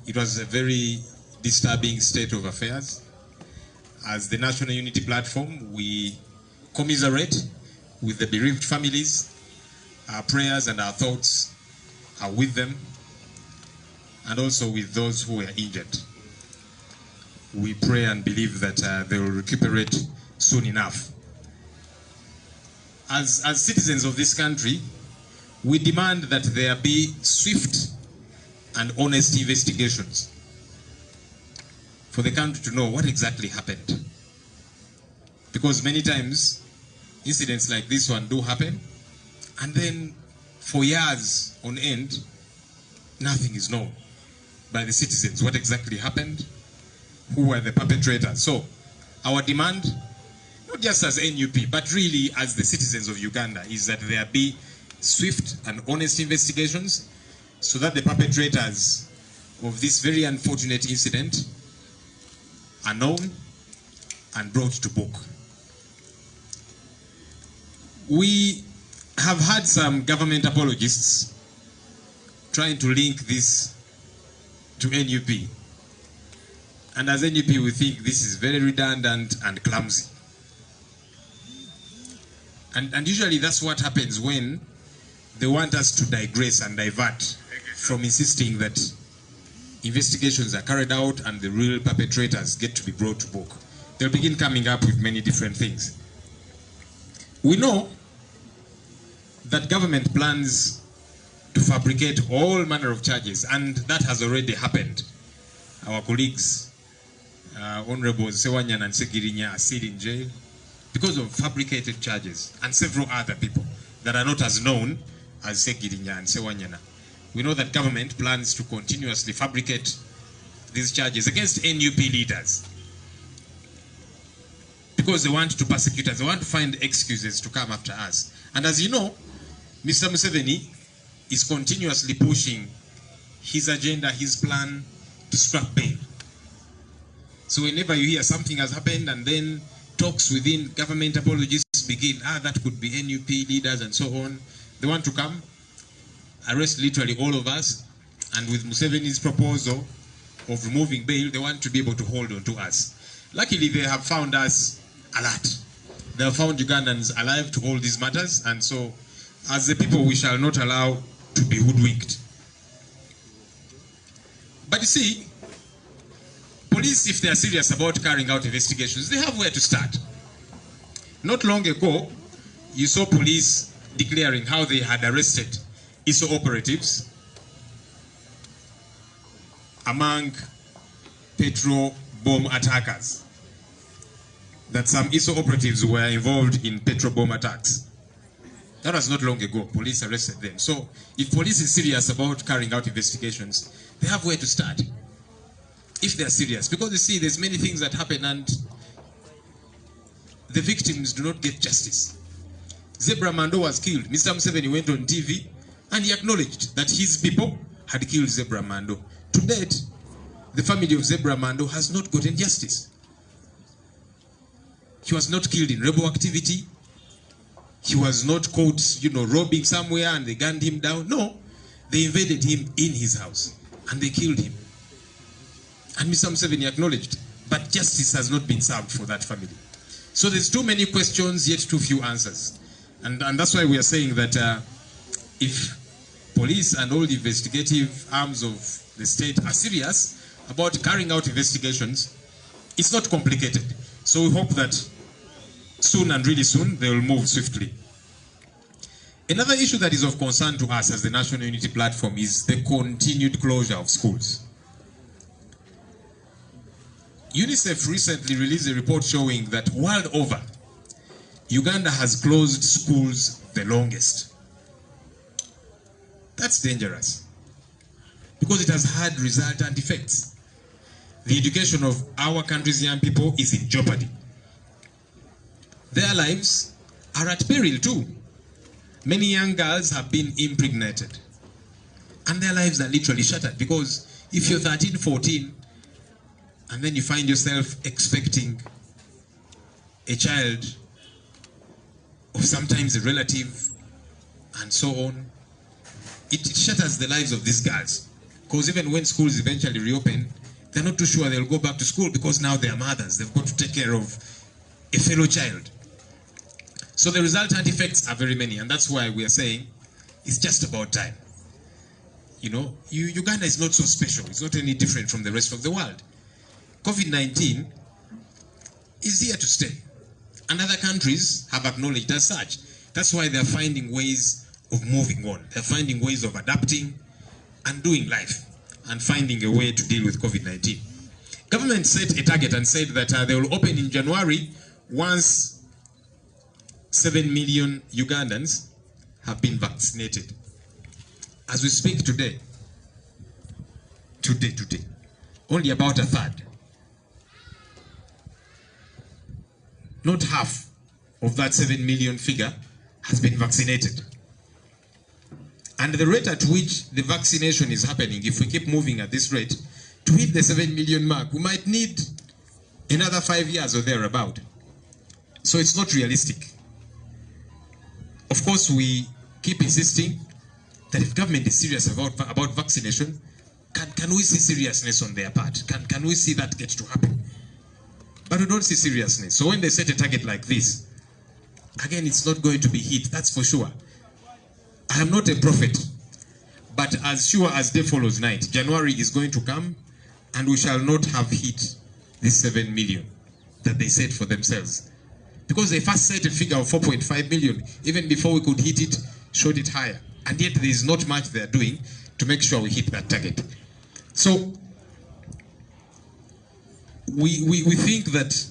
It was a very disturbing state of affairs. As the National Unity Platform, we commiserate with the bereaved families. Our prayers and our thoughts are with them, and also with those who were injured. We pray and believe that they will recuperate soon enough. As citizens of this country, we demand that there be swift and honest investigations for the country to know what exactly happened. Because many times, incidents like this one do happen, and then for years on end, nothing is known by the citizens. What exactly happened? Who were the perpetrators? So, our demand, not just as NUP, but really as the citizens of Uganda, is that there be swift and honest investigations so that the perpetrators of this very unfortunate incident are known and brought to book. We have had some government apologists trying to link this to NUP. And as NUP, we think this is very redundant and clumsy. And usually that's what happens when they want us to digress and divert from insisting that investigations are carried out and the real perpetrators get to be brought to book. They'll begin coming up with many different things. We know that government plans to fabricate all manner of charges, and that has already happened. Our colleagues, Honorable Sewanyana and Segirinya, are still in jail because of fabricated charges, and several other people that are not as known as Segirinya and Sewanyana. We know that government plans to continuously fabricate these charges against NUP leaders because they want to persecute us, they want to find excuses to come after us. And as you know, Mr. Museveni is continuously pushing his agenda, his plan to scrap bail. So whenever you hear something has happened and then talks within government apologists begin, that could be NUP leaders and so on, they want to come, arrest literally all of us, and with Museveni's proposal of removing bail, they want to be able to hold on to us. Luckily, they have found us alert. They have found Ugandans alive to all these matters, and so, as the people, we shall not allow to be hoodwinked. But you see, police, if they are serious about carrying out investigations, they have where to start. Not long ago, you saw police declaring how they had arrested ISO operatives among petrol bomb attackers. That some ISO operatives were involved in petrol bomb attacks. That was not long ago. Police arrested them. So if police is serious about carrying out investigations, they have where to start. If they are serious. Because you see, there's many things that happen and the victims do not get justice. Zebra Mando was killed. Mr. Museveni went on TV and he acknowledged that his people had killed Zebra Mando. To date, the family of Zebra Mando has not gotten justice. He was not killed in rebel activity. He was not caught, robbing somewhere and they gunned him down. No, they invaded him in his house and they killed him. And Mr. Museveni acknowledged, but justice has not been served for that family. So there's too many questions, yet too few answers. And that's why we are saying that if police and all the investigative arms of the state are serious about carrying out investigations, it's not complicated. So we hope that soon and really soon they will move swiftly. Another issue that is of concern to us as the National Unity Platform is the continued closure of schools. UNICEF recently released a report showing that world over, Uganda has closed schools the longest. That's dangerous because it has had resultant effects. The education of our country's young people is in jeopardy. Their lives are at peril too. Many young girls have been impregnated and their lives are literally shattered because if you're 13, 14, and then you find yourself expecting a child of sometimes a relative and so on, it shatters the lives of these girls. Because even when schools eventually reopen, they're not too sure they'll go back to school because now they're mothers. They've got to take care of a fellow child. So the resultant effects are very many, and that's why we are saying it's just about time. You know, Uganda is not so special. It's not any different from the rest of the world. COVID-19 is here to stay. And other countries have acknowledged as such. That's why they're finding ways of moving on. They're finding ways of adapting and doing life and finding a way to deal with COVID-19. Government set a target and said that they will open in January once 7 million Ugandans have been vaccinated. As we speak today, only about a third, not half of that 7 million figure has been vaccinated. And the rate at which the vaccination is happening, if we keep moving at this rate, to hit the 7 million mark, we might need another 5 years or thereabout. So it's not realistic. Of course, we keep insisting that if government is serious about vaccination, can we see seriousness on their part? Can we see that get to happen? But we don't see seriousness. So when they set a target like this, again, it's not going to be hit, that's for sure. I am not a prophet, but as sure as day follows night, January is going to come and we shall not have hit this 7 million that they set for themselves. Because they first set a figure of 4.5 million, even before we could hit it, showed it higher. And yet there is not much they are doing to make sure we hit that target. So we think that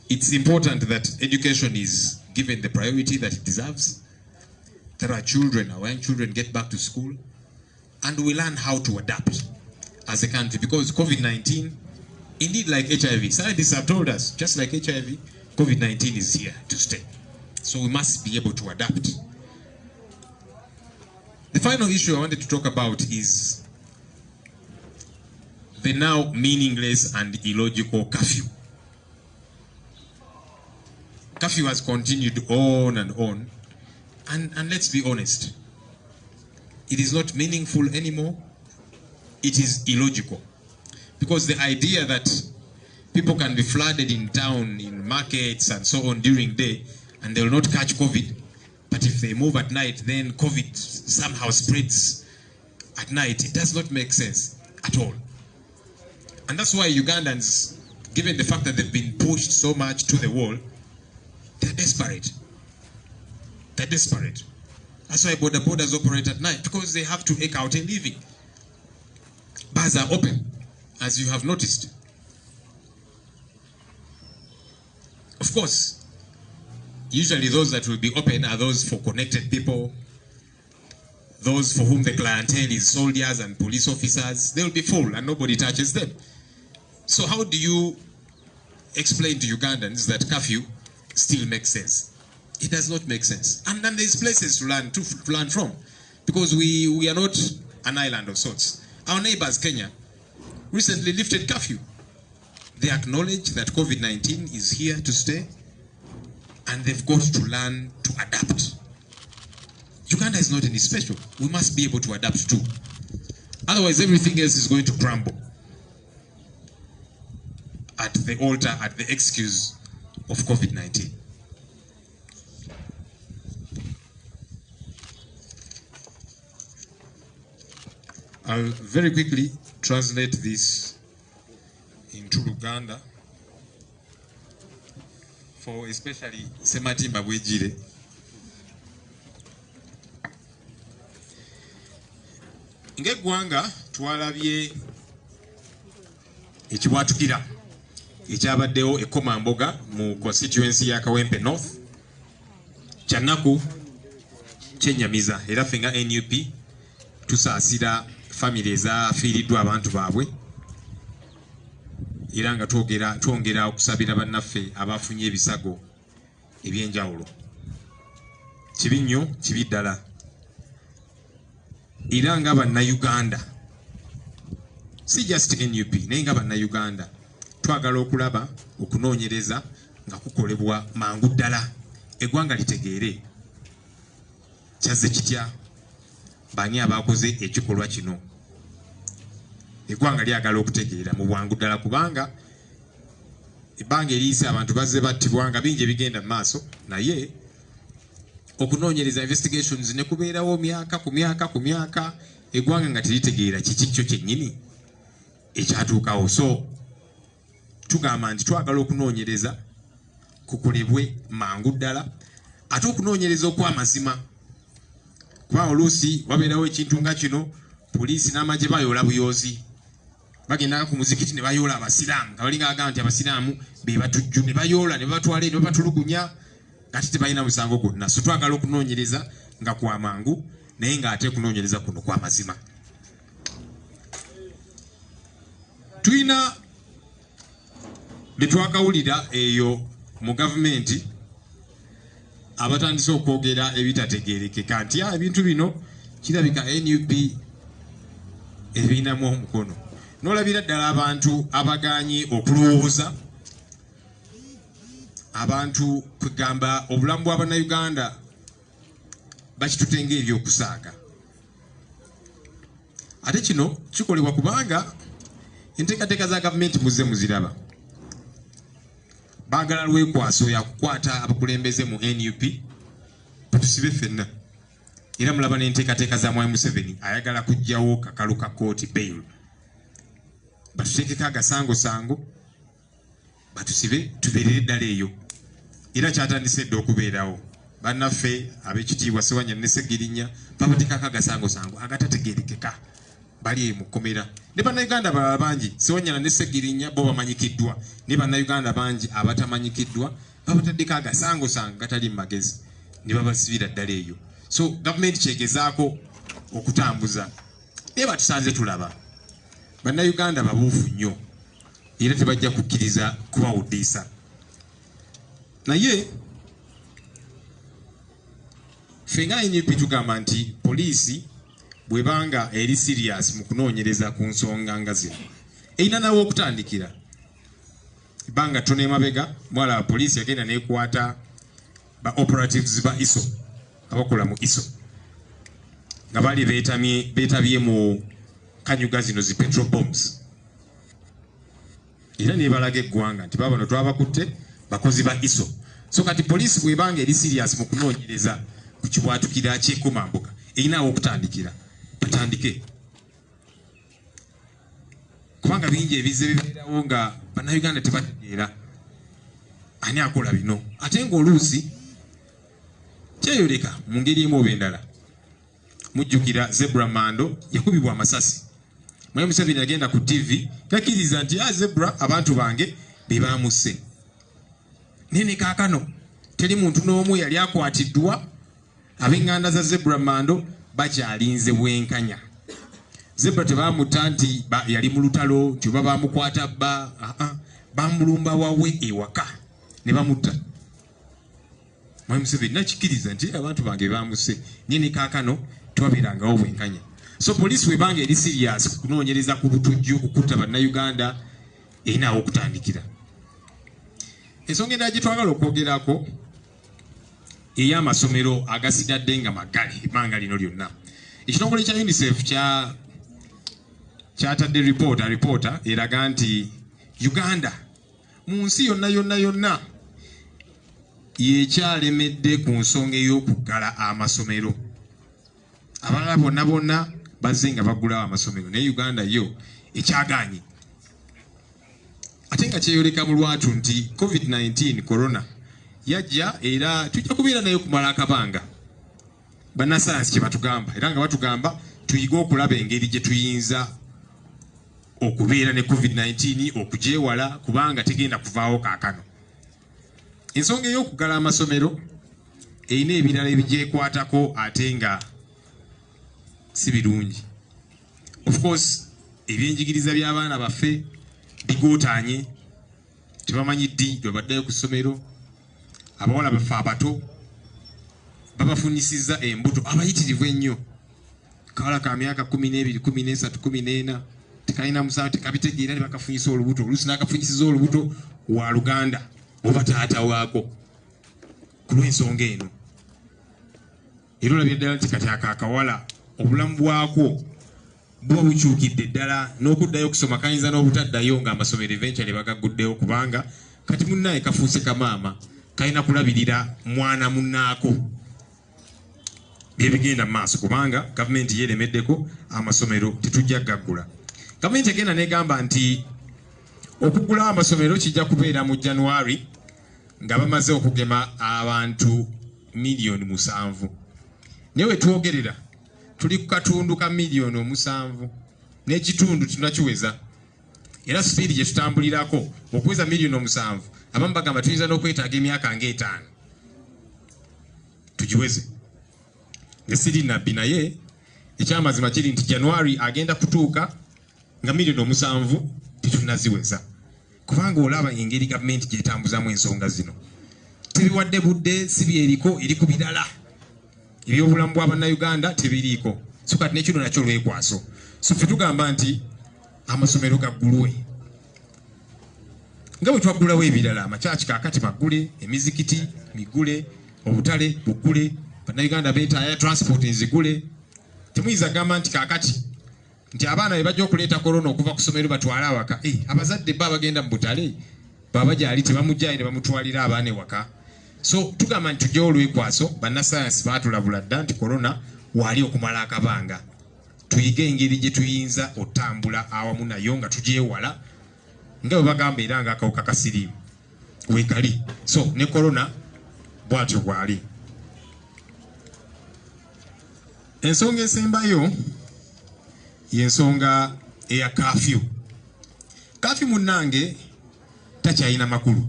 it's important that education is given the priority that it deserves, that our young children get back to school, and we learn how to adapt as a country, because COVID-19, indeed like HIV, scientists have told us, just like HIV, COVID-19 is here to stay. So we must be able to adapt. The final issue I wanted to talk about is the now meaningless and illogical curfew. Curfew has continued on and on, and let's be honest, it is not meaningful anymore, it is illogical. Because the idea that people can be flooded in town, in markets and so on during day, and they will not catch COVID, but if they move at night, then COVID somehow spreads at night, it does not make sense at all. And that's why Ugandans, given the fact that they've been pushed so much to the wall, they're desperate. They're desperate. That's why borders operate at night, because they have to eke out a living. Bars are open, as you have noticed. Of course, usually those that will be open are those for connected people, those for whom the clientele is soldiers and police officers. They will be full and nobody touches them. So how do you explain to Ugandans that curfew still makes sense? It does not make sense. And then there's places to learn from, because we are not an island of sorts. Our neighbors, Kenya, recently lifted curfew. They acknowledge that COVID-19 is here to stay, and they've got to learn to adapt. Uganda is not any special. We must be able to adapt too. Otherwise, everything else is going to crumble at the altar, at the excuse of COVID-19. I'll very quickly translate this into Luganda for especially Sematimba Bwejire. Ng'eggwanga twalabye ekibwatukira ekyabaddewo e Komamboga mu constituency ya Kawempe North, kyanaku kyennyamiza, era ffe nga NUP tusaasira family ezaafiiriddwa abantu baabwe, era nga twongera okusabira bannaffe abafunye ebisago eby'enjawulo. Kibi nnyo, kibi ddala. Era nga bannayuganda, si just NUP, naye nga bannayuganda, twagala okulaba okunoonyereza nga kukolebwa mangu ddala, eggwanga litegeere kyazze kitya, bani abakoze ekikolwa kino. Eggwanga lyagala okutegeera mu bwangu ddala kubanga ebbanga eriise abantu bazze battibwa nga bingi bigenda mu maaso naye okunoonyereza investigations ne kubeerawo myaka ku myaka eggwanga nga teritegeera kiki kyo kyennyini ekyatuukawo. So tugamba nti twagala okunoonyereza kukolebwe mangu ddala ate okunoonyereza okw'amazima kuba oluusi wabeerawo ekintu nga kino poliisi n'amagye bayoola buyoozi bagenda ku muzikiti ne bayoola abasiraamu nga balinga agamba nti abasiraamu be batujju ne bayoola ne batwala ne batulugunya ngati tebalina musango gwonna. So twagala okunoonyereza nga kwa mangu naye ng'ate kunoonyereza kuno kwa mazima. Tulina bye twakawulira eyo mu gavumenti abatandise okwogera ebitategeerekeka nti ebintu bino kirabika NUP ebinamu omukono. N'olabira ddala abantu abaganye okulowooza abantu kwegamba obulamu bw'Abannayuganda bakitutenga ebyokusaaga. Ate kino kikolebwa kubanga enteekateeka za gavumenti muzze muziraba. Baagala lwekwaso ya kukwata abakulembeze mu NUP batusibe ffenna. Era mulaba n'enteekateeka za Mwai Museveni ayagala kuggyawo kakalu ka kooti bail. Batuteekeko agasangosango batusibe tubeerere ddala eyo. Era kyatandise dda okubeerawo. Bannaffe ab'ekitiibwa Ssewanya ne Ssegirinnya babateekako agasangosango agatategeerekeka bali mu kkomera. Ne bannayuganda balala bangi Ssewanya ne Ssegirinnya bo bamanyikiddwa ne bannayuganda bangi abatamanyikiddwa babataddeko agasangosango gatali mu magezi ne babasibira ddala eyo. So gavumenti kyegezaako okutambuza naye batusanze tulaba bannayuganda babuufu nnyo era tebajja kukkiriza kubawuddiisa. Naye ffe nga NUP tugamba nti poliisi bwebanga eri serious mu kunoonyereza ku nsonga nga zino erina nawe okutandikira. Ebbanga ttono emabega mwala poliisi yagenda neekwata ba operatives ba ISO abakola mu ISO nga bali beetabye mu kanyuga zino zi petrol bombs. Era nebalaga eggwanga nti babano twabakutte bakozi ba ISO. So kati poliisi bwebanga eri serious mu kunoonyereza ku kibwatukira ky'ekkomambuka erinawo okutandikira batandike. Kubanga bingi ebizze bibeerawo nga bannayuganda tebategeera ani akola bino. Ate ng'oluusi kyeyoleka mu ngeri emu oba endala. Mujjukira Zebra Mando yakubibwa amasasi. Mwai Museveni agenda ku TV yakkiriza nti Zebra abantu bange be baamusse. Nene kaakano teri muntu n'omu yali akwatiddwa. Ab'enganda za Zebra Mando bakyalinze bwenkanya. Zebra tebamutta nti yali mu lutalo nti oba bamukwata bamulumba wawe ewaka ne bamutta. Mwai Museveni nakikkiriza nti abantu bange bamusse nene kaakano twabeerangawo bwenkanya. So poliisi webanga eri serious kunoonyereza ku butujju okutta bannayuganda erinawo okutandikira. Ensonga endala gye twagala okwogerako ey'amasomero agasigadde nga magale ebbanga lino lyonna. Ekitongole kya UNICEF kyatadde ripoota eraga nti Uganda mu nsi yonna yekyalemedde ku nsonga ey'okuggala amasomero. Abalala bonna bazze nga baggulawo amasomero naye Uganda yo ekyagaanye. Ate nga kyeyoleka mu lwatu nti COVID-19 corona yajja era tujja kubeera nayo kumala akabanga. Bannasayansi kye batugamba era nga batugamba tuyige okulaba engeri gye tuyinza okubeera ne COVID-19 okugyewala kubanga tegenda kuvaawo kaakano. Ensonga ey'okuggala amasomero erina ebirala ebigyekwatako ate nga si birungi. Of course ebyenjigiriza by'abaana baffe bigootaanye tebamanyi ddi lwe baddayo ku ssomero. Abawala baffe abato babafunyisizza embuto abayitirivu ennyo. Kawala ka myaka 12, 13, 14 tekalina musango tekabitegeera ne bakafunyisa olubuto. Oluusi n'akafunyisiza olubuto wa Luganda oba taata waako ku lw'ensonga eno. Era olabye ddala nti kati akawala obulamu bwako buba bukyukidde ddala n'okuddayo okusoma kayinza n'obutaddayo ng'amasomero eventually bagaguddeyo kubanga kati munnaye kafuuse kamaama kalina kulabirira mwana munnaako byebigenda mu maaso kubanga gavumenti yeeremeddeko amasomero tetujja gaggula. Gavumenti egenda negamba nti okuggulawo amasomero kijja kubeera mu January nga bamaze okugema abantu miliyoni 7. naye wetwogerera tuli ku katundu ka miliyoni 7 n'ekitundu tunakiweza, era sipiidi gye tutambulirako okuweza miliyoni 7 abamu bagamba tuyinza n'okwetaaga emyaka nga 5 tugiweze. Ngesiri nabbi naye ekyamazima kiri nti January agenda kutuuka nga miliyoni 7 tetunaziweza kubanga olaba engeri gavumenti gyetambuzamu ensonga zino tebiwadde budde si byeriko eri ku birala ebyobulamu bw'Abannayuganda tebiriiko so kati nekino nakyo lwekwaso. So ffe tugamba nti amasomero gaggulwe nga bwe twaggulawo ebirala amakyaki kaakati baggule, emizikiti migule, obutale buggule, Bannayuganda beetaaga transport nzigule. Temuyinza gamba nti kaakati nti abaana be bajja okuleeta korona okuva ku ssomero batwale awaka. Abazadde baba bagenda mu butale baba gyali tebamugjayo ne bamutwalira abaana ewaka. So tugamba nti tujjawo olwekwaso, bannasayansi baatulabula dda nti korona waali okumala akabanga. Tuyige engeri gye tuyinza otambula awamu nayo nga tugyewala nga bwe bagamba era ng'akawuka ka siriimu weekali. So ne korona bw'atyo bwali. Ensonga esembayo y'ensonga eya kafyu. Kafyu munnange takyalina makulu.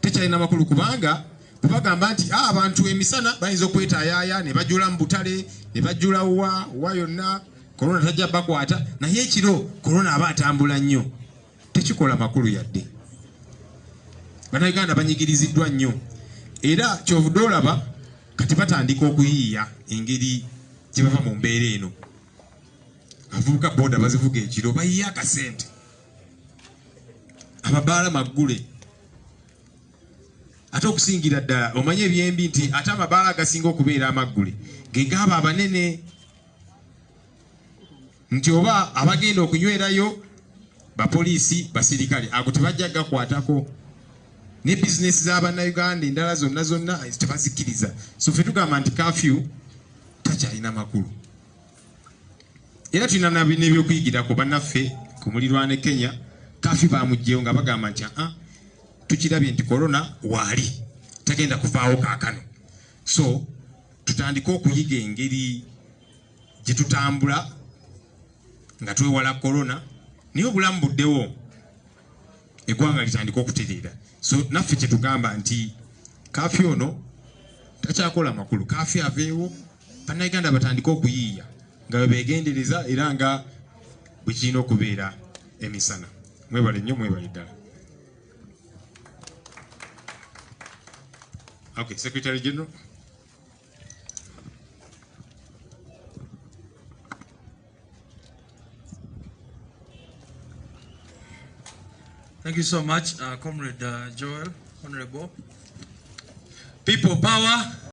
Takyalina makulu kubanga bagamba nti abantu emisana bayinza okwetaayaaya ne bajula mu butale ne bajula wa yonna korona tajja bakwata, naye ekiro korona aba atambula nnyo tekikola makulu yadde. Bannayuganda banyigiriziddwa nnyo era kyovudde olaba kati batandika okuyiiya engeri gye bava mu mbeera eno. Abavubuka boda bazivuga ekiro bayiiya akasente, amabaala maggule. Ate okusingira ddala omanye ebyembi nti ate amabaala agasinga okubeera amaggule ge gaaba abanene, nti oba abagenda okunywerayo bapoliisi basirikale ago tebajja gakwatako, ne bizinesi z'Abannayuganda endala zonna tebazikiriza. So ffe tugamba nti kafyu takyalina makulu. Era tulina n'ebyokuyigirako bannaffe ku mulirwana e Kenya kafyu bamugjeyo nga bagamba nti tukirabye nti korona waali tagenda kuvaawo kaakano. So tutandika okuyiga engeri gye tutambula nga twewala korona, naye obulamu buddewo eggwanga litandika okutereera. So naffe kye tugamba nti kafyu ono takyakola makulu, kafyu aveewo, Bannayuganda batandika okuyiiya nga bwe beegendereza era nga bwe kirina okubeera emisana. Mwebale nnyo, mwebale ddala. Okay, Secretary General. Thank you so much, Comrade Joel, Honorable. People power.